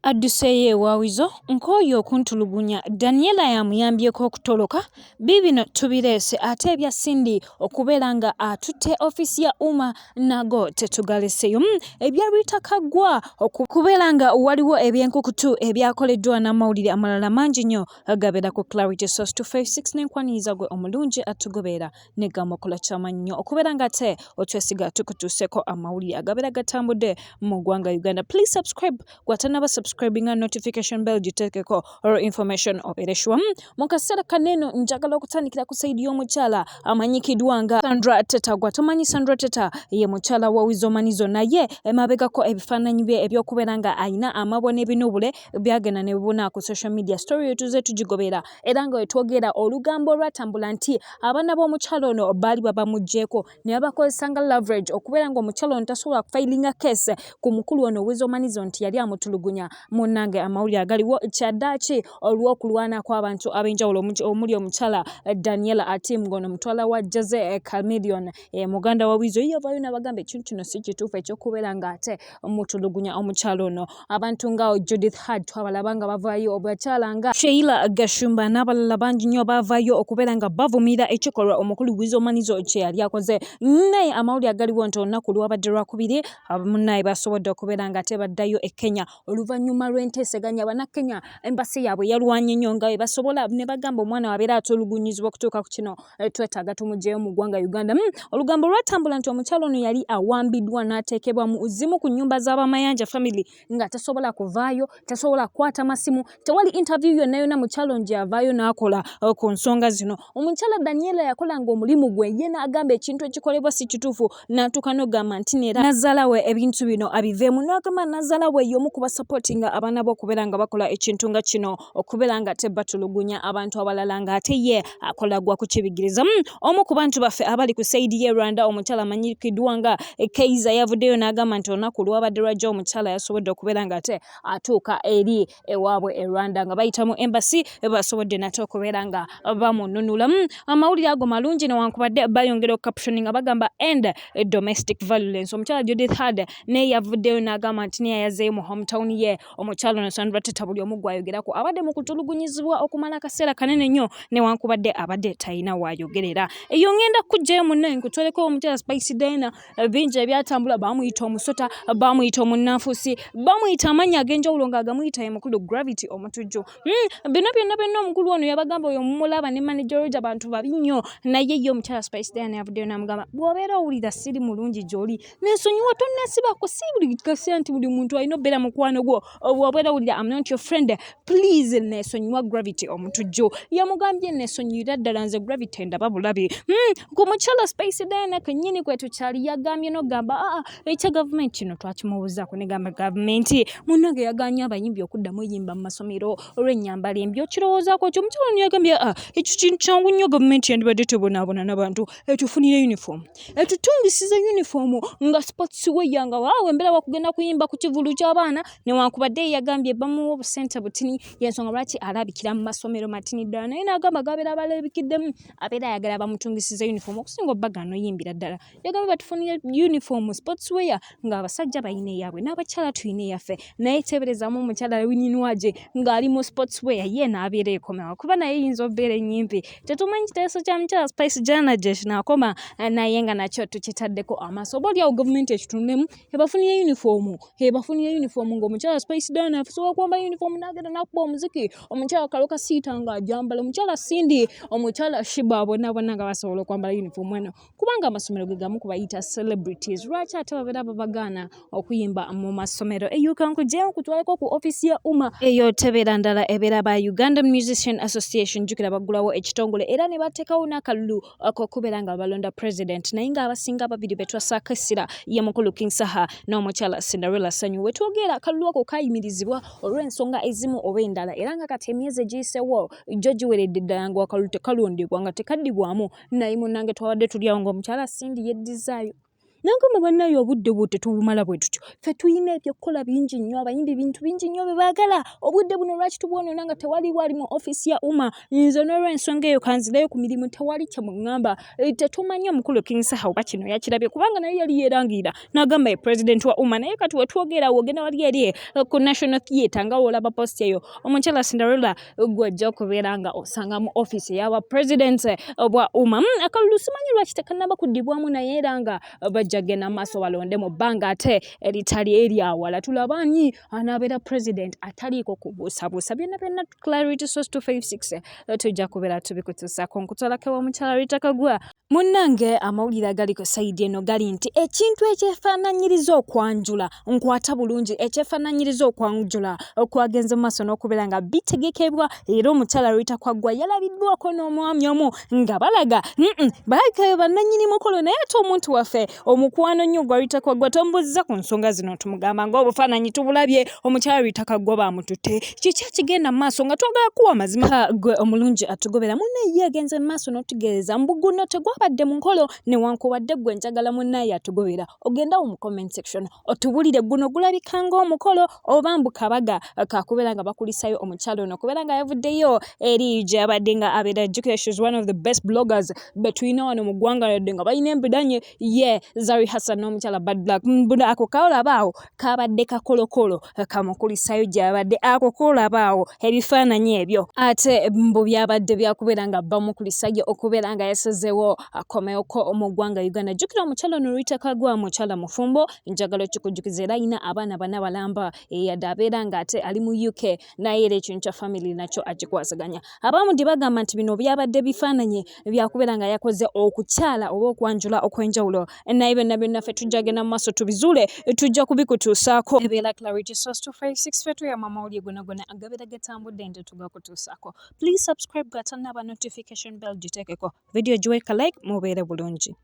Adduseyo wawizo nkooye okuntulugunya Daniela amuyambyeko okutoloka biibino tubireese ate ebya Cindy okubeera nga atute ofisi ya umma nago tetugaleseyo ebyalwitakagwa okubeera nga waliwo ebyenkukutu ebyakoleddwa n'amawulire amalala mangi nnyo agabeera ku Clarity Source 256 n'enkwaniza gwe omulungi atugobeera ne gamukola kyamanyi nnyo okubeera nga te otwesiga tukutuuseko amawulire agabeera gatambudde mu ggwanga Uganda. Please subscribe gwatanaba subscribing and notification bell gitekeko or information opereshwa mu kaseera kaneno njagala okutandikira ku saidi y'omukyala amanyikidwa nga Sandra Teta. Gwatumanyi Sandra Teta ye mukyala wa Wizomanizo naye emabegako ebifaananyi bye ebyokubeera nga ayina amabone ebinubule byagenda ne bibuna ku social media story yetuze tugigobera era nga wetwogera olugambo olwatambula nti abaana b'omukyala ono baali babamuggyeko ne babakozesa nga leverage okubeera nga omukyala ono tasobola kufailinga case ku mukulu ono Wizomanizo nti yali amutulugunya munnange amawulire agaliwo kyaddaaki olw'okulwana kw'abantu ab'enjawulo omuli omukyala Daniela Atim ngono mutwala wa Jose Chameleon muganda wa Wizo yavayo n'abagamba ekintu kino si kituufu ekyokubeera nga ate mutulugunya omukyala ono. Abantu nga Judith Hard twabalaba nga bavaayo, obakyala nga Sheila Gashumba n'abalala bangi nnyo bavaayo okubeera nga bavumira ekikolwa omukulu Wizomanizo kye yali akoze. Naye amawulire agaliwo nti olunaku lwabadde lwakubiri munnaye basobodde okubeera nga ate baddayo e Kenya oluvannyuma lw'enteeseganya bannakenya embasi yaabwe yalwanye nnyo nga bwe basobola ne bagamba omwana wabeera atulugunyizibwa okutuuka ku kino twetaaga tumugyeyo mu ggwanga Uganda. Olugambo lwatambula nti omukyala ono yali awambiddwa n'ateekebwa mu zimu ku nnyumba z'abamayanja family nga tasobola kuvaayo, tasobola kukwata masimu, tewali interview yonna mukyala ono gy'avaayo n'akola ku nsonga zino. Omukyala Daniela yakolanga omulimu gwe ye n'agamba ekintu ekikolebwa si kituufu n'atuuka n'ogamba nti neera nazaala we ebintu bino abiveemu n'agamba nazaala we y'omu ku basupportinga abaana bo okubeera nga bakola ekintu nga kino okubeera nga tebatulugunya abantu abalala nga ate ye akolagwa ku kibigiriza. Omu ku bantu baffe abali ku saidi y'e Rwanda omukyala amanyikiddwa nga Kaiza yavuddeyo n'agamba nti olunaku lwabadde lwajja omukyala yasobodde okubeera nga ate atuuka eri ewaabwe e Rwanda nga bayita mu embassy basobodde nate okubeera nga bamununula. Amawulire ago malungi newankubadde bayongera okukapshoni nga bagamba end domestic violence. Omukyala Judith Hard naye yavuddeyo n'agamba nti naye yazeeyo mu hometown ye omukyala ono Sandra Teta buli omu gwayogerako abadde mu kutulugunyizibwa okumala akaseera kanene nnyo newankubadde abadde talina waayogerera. Eyo ngenda kujjayo munnaye nkutwaleko omukyala Spice Diana bingi ebyatambula, bamuyita omusota, bamuyita omunnanfuusi, bamuyita amannya ag'enjawulo ng'agamuyita ye mukulu Gravity omutujju. Bino byonna omukulu ono yabagamba oyo mumulaba ne manager Roger abantu babi nnyo naye ye omukyala Spice Diana yavuddeyo n'amugamba bw'obeera owulira siri mulungi gy'oli neesonyiwa tonnesibaako si buli kaseera nti buli muntu alina obbeera mukwano gwo bw'obeera owulira I'm not your friend please neesonyiwa Gravity omutujju. Yamugambye neesonyiyira ddala nze Gravity ndaba bulabi. Ku mukyala Spice Diana kennyini kwe tukyali yagambye n'ogamba ekya gavumenti kino twakimubuuzaako negamba gavumenti munnange yaganye abayimbi okuddamu eyimba mu masomero olw'ennyambala embi okirowoozaako kyo. Omukyala ono yagambye ekyo kintu kyangu nnyo gavumenti yandibadde tebonaabona n'abantu etufunire uniform etutungisize uniform nga sports weya nga waawe embeera wakugenda kuyimba ku kivulu ky'abaana newankubadde yagambye bamuwa obusente butini y'ensonga lwaki alabikira mu masomero matini ddala naye n'agamba gabeera balebikiddemu abeera ayagala bamutungisize uniform okusinga obbagano yimbira ddala. Yagambye batufunire uniform sports weya ng'abasajja balina eyaabwe n'abakyala tulina eyaffe naye teeberezaamu omukyala wininwaje ng'ali mu sports weya ye n'abeera ekomewo kuba naye yinza obbeera ennyimpi. Tetumanyi kiteeso kya mukyala Spice Diana gye kinaakoma naye nga nakyo tukitaddeko amaaso. Oba oliawo gavumenti ekitundemu ebafunire uniform ng'omukyala Spice Diana asobola kwambala uniform n'agenda n'akuba omuziki, omukyala Kaluka Siita ng'agyambala, omukyala Cindy, omukyala Shiba bonna nga basobola okwambala uniform eno kubanga amasomero ge gamu kubayita celebrities. Lwaki ate babeera babagaana okuyimba mu masomero? Eyuka nkugyeyo nkutwaleko ku ofisi ya umma eyo tebeera ndala ebeera ba Uganda Musician Association. Jjukira baggulawo ekitongole era ne bateekawo n'akalulu ak'okubeera nga balonda president naye ng'abasinga ababiri be twasaako essira ye mukulu King Saha n'omukyala Cinderella Sanyu. Wetwogera akalulu ako kaayimirizibwa olw'ensonga ezimu oba endala era nga kati emyezi egiyiseewo jjo giweredde ddala nga akalulu tekalondebwa nga tekaddibwamu naye munnange twabadde tulyawo ng'omukyala Cindy yeddizaayo Nangamba bannayo obudde bwo tetubumala bwe tutyo. Ffe tuyina ebyokukola bingi nnyo, abayimbi bintu bingi nnyo bye baagala. Obudde buno lwaki tubwonoona nga tewali wali mu office ya Uma? Nze n'olw'ensonga eyo kanzireyo ku mirimu tewali kye muŋŋamba. Tetumanyi omukulu King Saha oba kino yakirabye kubanga naye yali yeerangira n'agamba ye president wa Uma. Naye kati wetwogera wogenda wali eri ku National Theatre nga wolaba post eyo omukyala Cinderella gw'ojja okubeera nga osanga mu office y'aba president bwa Uma. Akalulu simanyi lwaki tekannaba kuddibwamu naye era nga bajja genda maaso balonde mu bbanga ate eritali eryawala. Tulaba ani anaabeera president ataliiko kubuusabuusa. Byonna byonna Clarity Source 256 tujja kubeera tubikutuusaako. Nkutolaka w'omukyala Rita Kagwa. Munnange amawulire agali ku sayidi eno gali nti ekintu ekyefaananyiriza okwanjula nkwata bulungi ekyefaananyiriza okwanjula okwagenze mu maaso n'okubeera nga bitegekebwa era omukyala Rita Kagwa yalabiddwako n'omwami omu nga balaga baakayo bannannyini mukolo naye ate omuntu waffe omukwano nnyo gwa Rita Kagwa tombuzza ku nsonga zino tumugamba ng'obufaananyi tubulabye omukyala Rita Kagwa baamututte kiki akigenda mu maaso nga twagala kuwa mazima gwe omulungi atugobera munne ye agenze mu maaso n'otutegeeza mbuguno tegwabadde mu nkolo newankubadde gwe njagala munnaye atugobera ogendawo mu comment section otubulire guno gulabika ng'omukolo oba mbukabaga kakubeera nga bakulisayo omukyalo ono okubeera nga yavuddeyo eri gye yabadde nga abeera education is one of the best bloggers between wano mu ggwanga yadde nga balina embidanye ye Zari Hassan n'omukyala Bad Black ako kaolabaawo kabadde kakolokolo kamukulisayo gye yabadde ako kolabaawo ebifaananyi ebyo ate mbu byabadde byakubeera nga bamukulisayo okubeera nga yasazeewo akomeyoko mu ggwanga Uganda. Jjukira omukyala ono Rita Kagwa mukyala mufumbo njagala okikujukiza era alina abaana bana balamba yadde abeera nga ate ali mu UK naye era ekintu kya family nakyo akikwasaganya. Abamu gye bagamba nti bino byabadde bifaananyi byakubeera nga yakoze okukyala oba okwanjula okw'enjawulo naye byonna byonna ffe tujja genda mu maaso tubizuule tujja kubikutuusaako. Ebeera Clarity Source 256 ffe tuyama amawulire gonna agabeera gatambudde nti tugakutuusaako. Please subscribe gatannaba notification bell giteekeko. Video giweeka like mubeere bulungi.